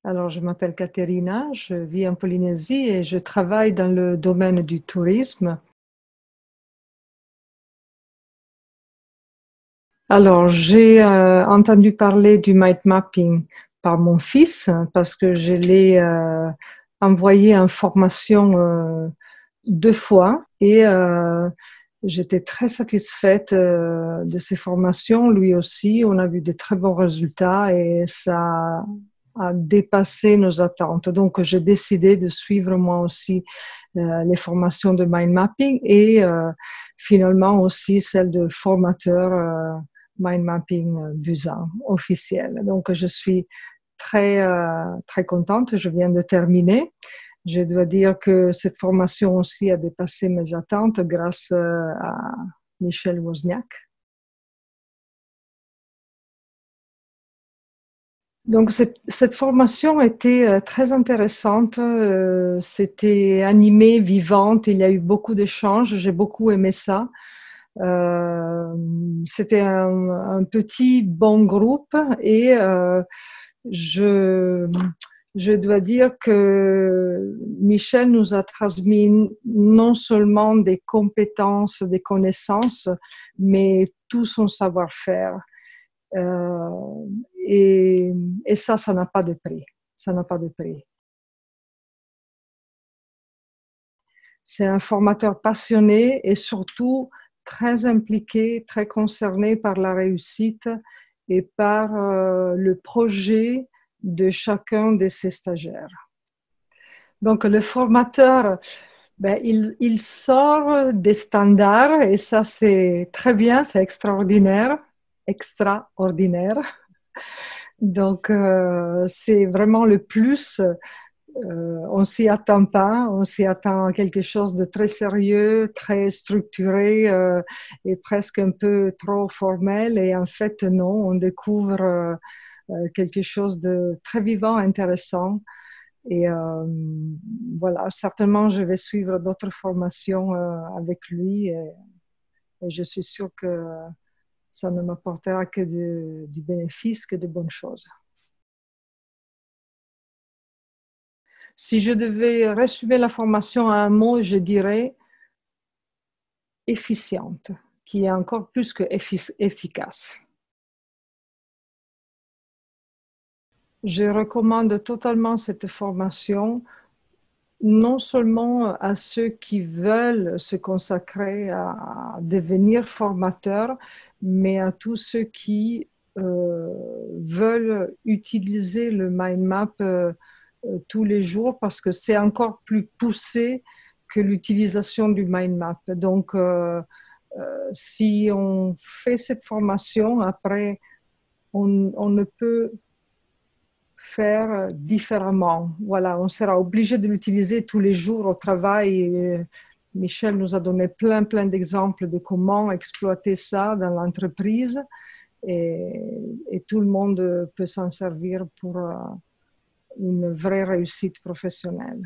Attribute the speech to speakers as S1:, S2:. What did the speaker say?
S1: Alors, je m'appelle Caterina, je vis en Polynésie et je travaille dans le domaine du tourisme. Alors, j'ai entendu parler du mind mapping par mon fils parce que je l'ai envoyé en formation 2 fois et j'étais très satisfaite de ces formations. Lui aussi, on a vu de très bons résultats et ça a dépassé nos attentes. Donc, j'ai décidé de suivre moi aussi les formations de mind mapping et finalement aussi celle de formateur mind mapping Busan officiel. Donc, je suis très contente. Je viens de terminer. Je dois dire que cette formation aussi a dépassé mes attentes grâce à Michel Wozniak. Donc, cette formation était très intéressante. C'était animé, vivante. Il y a eu beaucoup d'échanges. J'ai beaucoup aimé ça. Euh, C'était un petit bon groupe et je, je dois dire que Michel nous a transmis non seulement des compétences, des connaissances, mais tout son savoir-faire. Euh, et ça n'a pas de prix. Ça n'a pas de prix. C'est un formateur passionné et surtout très impliqué, très concerné par la réussite et par le projet de chacun de ses stagiaires. Donc le formateur, ben, il sort des standards et ça c'est très bien, c'est extraordinaire, extraordinaire. Donc c'est vraiment le plus. On s'y attend pas, on s'y attend à quelque chose de très sérieux, très structuré et presque un peu trop formel. Et en fait, non, on découvre quelque chose de très vivant, intéressant. Et voilà, certainement, je vais suivre d'autres formations avec lui et je suis sûre que ça ne m'apportera que du bénéfice, que de bonnes choses. Si je devais résumer la formation à un mot, je dirais efficiente, qui est encore plus que efficace. Je recommande totalement cette formation, non seulement à ceux qui veulent se consacrer à devenir formateurs, mais à tous ceux qui veulent utiliser le mind map tous les jours parce que c'est encore plus poussé que l'utilisation du mind map. Donc, si on fait cette formation, après, on ne peut faire différemment. Voilà, on sera obligé de l'utiliser tous les jours au travail. Et Michel nous a donné plein d'exemples de comment exploiter ça dans l'entreprise et tout le monde peut s'en servir pour une vraie réussite professionnelle.